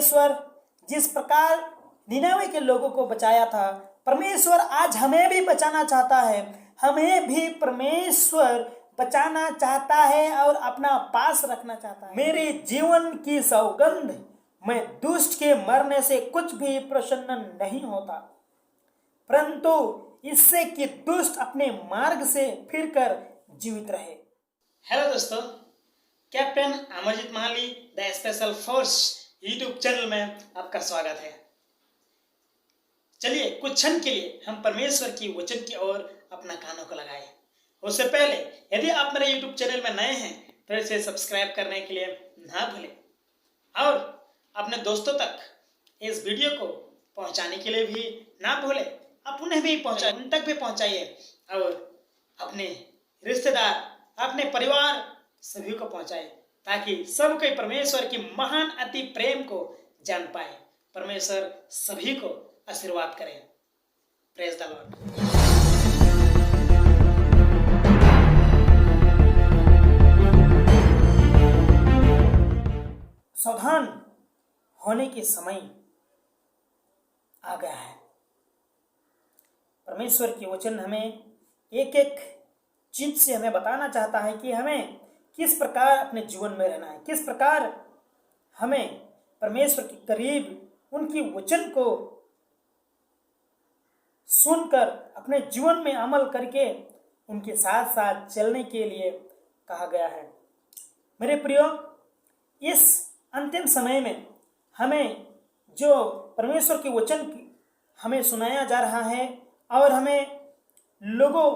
परमेश्वर जिस प्रकार निनवे के लोगों को बचाया था, परमेश्वर आज हमें भी बचाना चाहता है। हमें भी परमेश्वर बचाना चाहता है और अपना पास रखना चाहता है। मेरे जीवन की सौगंध, मैं दुष्ट के मरने से कुछ भी प्रसन्न नहीं होता, परंतु इससे कि दुष्ट अपने मार्ग से फिरकर जीवित रहे। हेलो दोस्तों, captain Amarjeet Mahali the Special Force YouTube channel में आपका स्वागत है। चलिए कुछ क्षण के लिए हम परमेश्वर की वचन की ओर अपना कानों को लगाएं। उससे पहले यदि आप मेरे यूट्यूब चैनल में नए हैं तो इसे सब्सक्राइब करने के लिए ना भूलें और अपने दोस्तों तक इस वीडियो को पहुंचाने के लिए भी ना भूलें। आप उन्हें भी पहुंचाएं, उन तक भी पहुंचाइए और अपने रिश्तेदार, अपने परिवार सभी को पहुंचाएं ताकि सब कोई परमेश्वर की महान अति प्रेम को जान पाए। परमेश्वर सभी को आशीर्वाद करें। Praise the Lord. सावधान होने के समय आ गया है। परमेश्वर की वचन हमें एक एक चीज से हमें बताना चाहता है कि हमें किस प्रकार अपने जीवन में रहना है, किस प्रकार हमें परमेश्वर के करीब उनकी वचन को सुनकर अपने जीवन में अमल करके उनके साथ साथ चलने के लिए कहा गया है। मेरे प्रियो, इस अंतिम समय में हमें जो परमेश्वर के वचन हमें सुनाया जा रहा है और हमें लोगों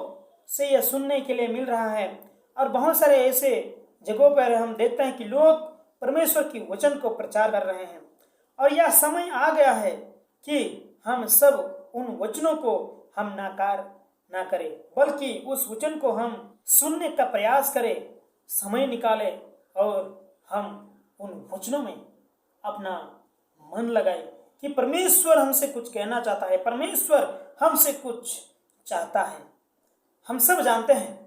से यह सुनने के लिए मिल रहा है, और बहुत सारे ऐसे जगहों पर हम देखते हैं कि लोग परमेश्वर की वचन को प्रचार कर रहे हैं। और यह समय आ गया है कि हम सब उन वचनों को हम नाकार ना करें, बल्कि उस वचन को हम सुनने का प्रयास करें, समय निकालें और हम उन वचनों में अपना मन लगाए कि परमेश्वर हमसे कुछ कहना चाहता है, परमेश्वर हमसे कुछ चाहता है। हम सब जानते हैं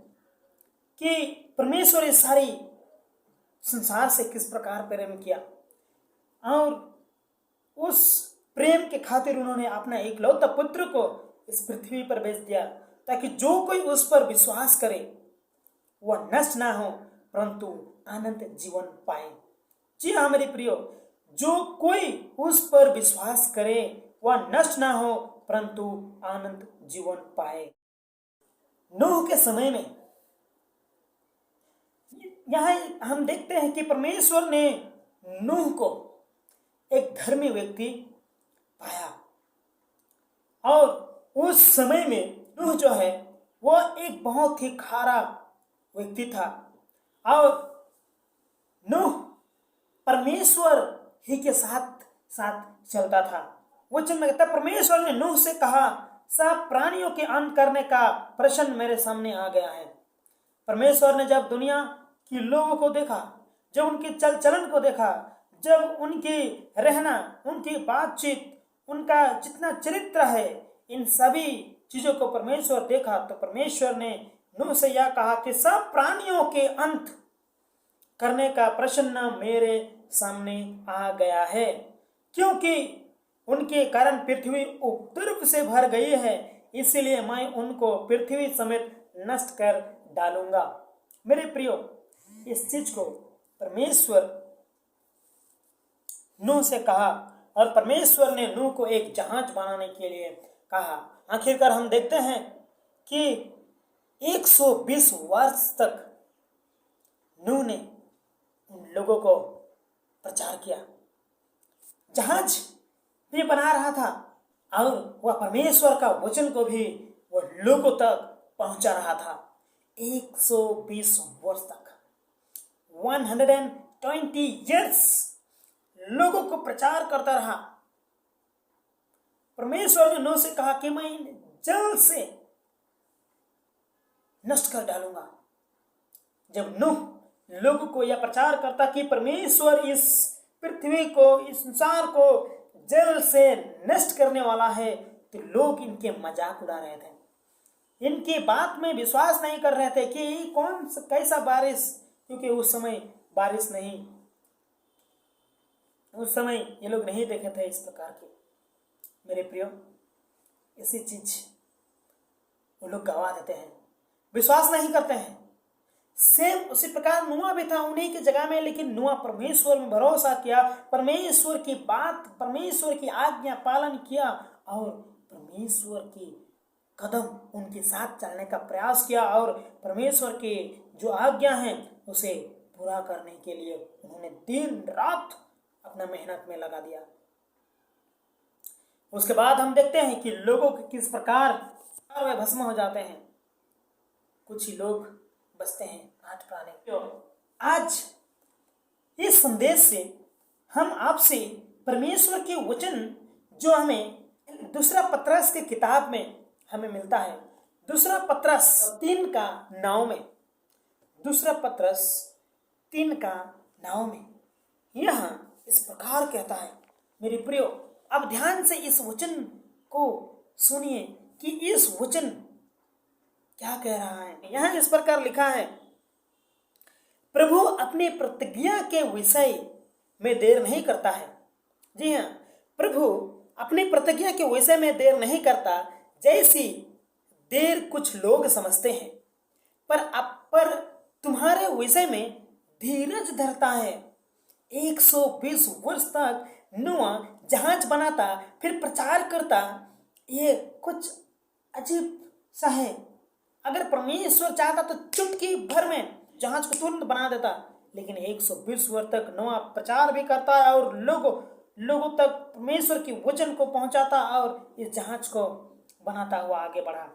कि परमेश्वर इस सारी संसार से किस प्रकार प्रेम किया और उस प्रेम के खातिर उन्होंने अपना एकलौता पुत्र को इस पृथ्वी पर भेज दिया ताकि जो कोई उस पर विश्वास करे वह नष्ट ना हो परंतु अनंत जीवन पाए। जी हाँ मेरे प्रियो, जो कोई उस पर विश्वास करे वह नष्ट ना हो परंतु अनंत जीवन पाए। नूह के समय में यहाँ हम देखते हैं कि परमेश्वर ने नूह को एक धर्मी व्यक्ति पाया और उस समय में नूह जो है वह एक बहुत ही खारा व्यक्ति था और नूह परमेश्वर ही के साथ साथ चलता था। वचन में कहता परमेश्वर ने नूह से कहा, सब प्राणियों के अंत करने का प्रश्न मेरे सामने आ गया है। परमेश्वर ने जब दुनिया के लोगों को देखा, जब उनके चल चलन को देखा, जब उनकी रहना, उनकी बातचीत, उनका जितना चरित्र है, इन सभी चीजों को परमेश्वर देखा तो परमेश्वर ने नूह से यह कहा कि सब प्राणियों के अंत करने का प्रश्न मेरे सामने आ गया है, क्योंकि उनके कारण पृथ्वी उपद्रव से भर गई है, इसलिए मैं उनको पृथ्वी समेत नष्ट कर डालूंगा। मेरे प्रियो, इस चीज को परमेश्वर नूह से कहा और परमेश्वर ने नूह को एक जहाज बनाने के लिए कहा। आखिरकार हम देखते हैं कि 120 वर्ष तक नूह ने उन लोगों को प्रचार किया, जहाज भी बना रहा था और वह परमेश्वर का वचन को भी वह लोगों तक पहुंचा रहा था। 120 वर्ष तक 120 years लोगों को प्रचार करता रहा। परमेश्वर ने नूह से कहा कि मैं जल से नष्ट कर डालूंगा। जब नूह लोगों को यह प्रचार करता कि परमेश्वर इस पृथ्वी को, इस संसार को जल से नष्ट करने वाला है, तो लोग इनके मजाक उड़ा रहे थे, इनकी बात में विश्वास नहीं कर रहे थे कि कौन कैसा बारिश, क्योंकि उस समय बारिश नहीं उस समय ये लोग नहीं देखे थे इस प्रकार के। मेरे प्रियो, इसी चीज वो लोग गवा देते हैं, विश्वास नहीं करते हैं। सेम उसी प्रकार नूआ भी था उन्हीं की जगह में, लेकिन नूआ परमेश्वर में भरोसा किया, परमेश्वर की बात, परमेश्वर की आज्ञा पालन किया और परमेश्वर की कदम उनके साथ चलने का प्रयास किया और परमेश्वर की जो आज्ञा है उसे पूरा करने के लिए उन्होंने दिन रात अपना मेहनत में लगा दिया। उसके बाद हम देखते हैं कि लोगों के किस प्रकार वे भस्म हो जाते हैं, कुछ ही लोग बचते हैं 8 प्राणी। आज इस संदेश से हम आपसे परमेश्वर के वचन जो हमें दूसरा पत्रस की किताब में हमें मिलता है, दूसरा पत्रस 3:9 में, दूसरा पत्रस 3:9 में यह इस प्रकार कहता है। मेरे प्रियो, अब ध्यान से इस वचन को सुनिए कि इस वचन क्या कह रहा है। यहां इस प्रकार लिखा है, प्रभु अपनी प्रतिज्ञा के विषय में देर नहीं करता है। जी हाँ, प्रभु अपनी प्रतिज्ञा के विषय में देर नहीं करता, जैसी देर कुछ लोग समझते हैं, पर तुम्हारे विषय में धीरज धरता है। 120 वर्ष तक नूआ जहाज बनाता, फिर प्रचार करता। ये कुछ अजीब सा है। अगर परमेश्वर चाहता तो चुटकी भर में जहाज को तुरंत बना देता, लेकिन 120 वर्ष तक नूआ प्रचार भी करता है और लोगों तक परमेश्वर की वचन को पहुंचाता और इस जहाज को बनाता हुआ आगे बढ़ा।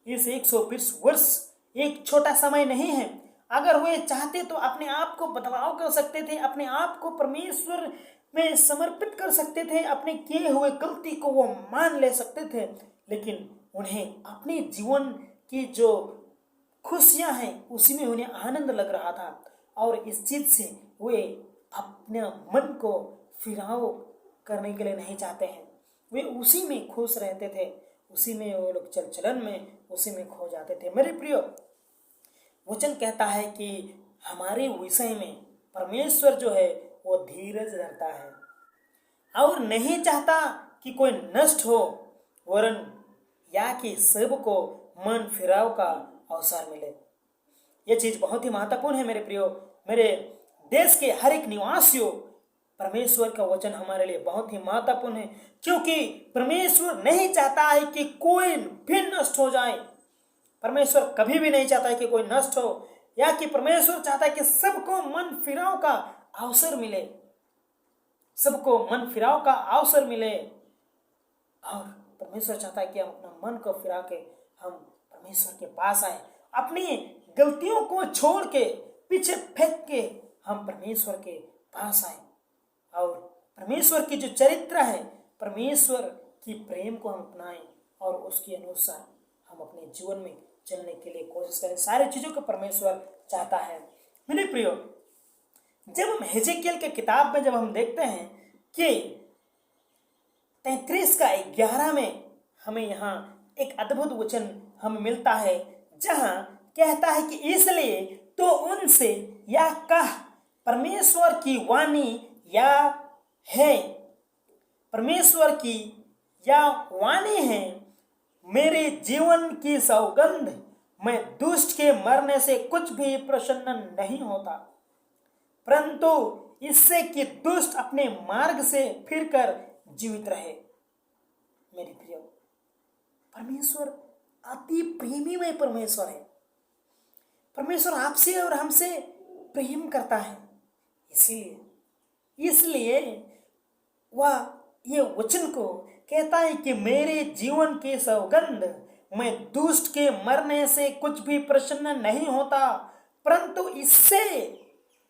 इस 120 वर्ष एक छोटा समय नहीं है। अगर वे चाहते तो अपने आप को बदलाव कर सकते थे, अपने आप को परमेश्वर में समर्पित कर सकते थे, अपने किए हुए गलती को वो मान ले सकते थे, लेकिन उन्हें अपने जीवन की जो खुशियां हैं उसी में उन्हें आनंद लग रहा था और इस चीज से वे अपने मन को फिराव करने के लिए नहीं चाहते हैं। वे उसी में खुश रहते थे, उसी में वो लोग चलन में उसी में खो जाते थे। मेरे प्रियो, वचन कहता है कि हमारे विषय में परमेश्वर जो है वो धीरज धरता है और नहीं चाहता कि कोई नष्ट हो, वरन या कि सबको मन फिराव का अवसर मिले। यह चीज बहुत ही महत्वपूर्ण है मेरे प्रियो। मेरे देश के हर एक निवासियों, परमेश्वर का वचन हमारे लिए बहुत ही महत्वपूर्ण है, क्योंकि परमेश्वर नहीं चाहता है कि कोई भी नष्ट हो जाए। परमेश्वर कभी भी नहीं चाहता है कि कोई नष्ट हो, या कि परमेश्वर चाहता है कि सबको मन फिराव का अवसर मिले, सबको मन फिराव का अवसर मिले। और परमेश्वर चाहता है कि हम अपना मन को फिरा के हम परमेश्वर के पास आए, अपनी गलतियों को छोड़ के पीछे फेंक के हम परमेश्वर के पास आए और परमेश्वर की जो चरित्र है, परमेश्वर की प्रेम को हम अपनाएं और उसके अनुसार हम अपने जीवन में चलने के लिए कोशिश करें। सारी चीजों को परमेश्वर चाहता है। मेरे प्रियो, जब हम हेजेकियल के किताब में जब हम देखते हैं कि 33:11 में हमें यहाँ एक अद्भुत वचन हमें मिलता है, जहाँ कहता है कि इसलिए तो उनसे या कह, परमेश्वर की वाणी या है, परमेश्वर की या वाणी है, मेरे जीवन की सौगंध, मैं दुष्ट के मरने से कुछ भी प्रसन्न नहीं होता, परंतु इससे कि दुष्ट अपने मार्ग से फिरकर जीवित रहे। मेरे प्रियो, परमेश्वर अति प्रेमीमय परमेश्वर है। परमेश्वर आपसे और हमसे प्रेम करता है, इसलिए वह ये वचन को कहता है कि मेरे जीवन की सौगंध, मैं दुष्ट के मरने से कुछ भी प्रसन्न नहीं होता, परंतु इससे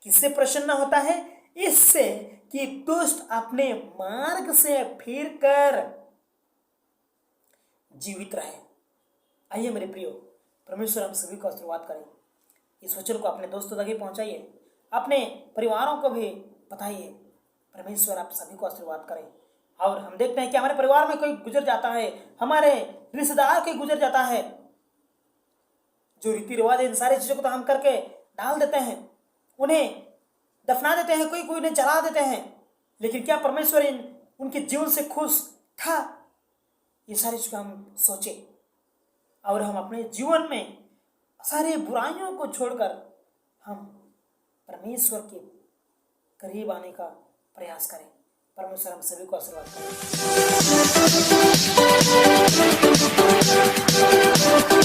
किससे प्रसन्न होता है? इससे कि दुष्ट अपने मार्ग से फिरकर जीवित रहे। आइए मेरे प्रियो, परमेश्वर हम सभी को आशीर्वाद करें। इस वचन को अपने दोस्तों तक पहुंचाइए, अपने परिवारों को भी बताइए। परमेश्वर आप सभी को आशीर्वाद करें। और हम देखते हैं कि हमारे परिवार में कोई गुजर जाता है, हमारे रिश्तेदार कोई गुजर जाता है, जो रीति रिवाज इन सारी चीजों को तो हम करके डाल देते हैं, उन्हें दफना देते हैं, कोई उन्हें जला देते हैं, लेकिन क्या परमेश्वर उनके जीवन से खुश था? ये सारी चीजें हम सोचे और हम अपने जीवन में सारी बुराइयों को छोड़कर हम परमेश्वर के करीब आने का प्रयास करें। परमेश्वर हम सभी को आशीर्वाद करें।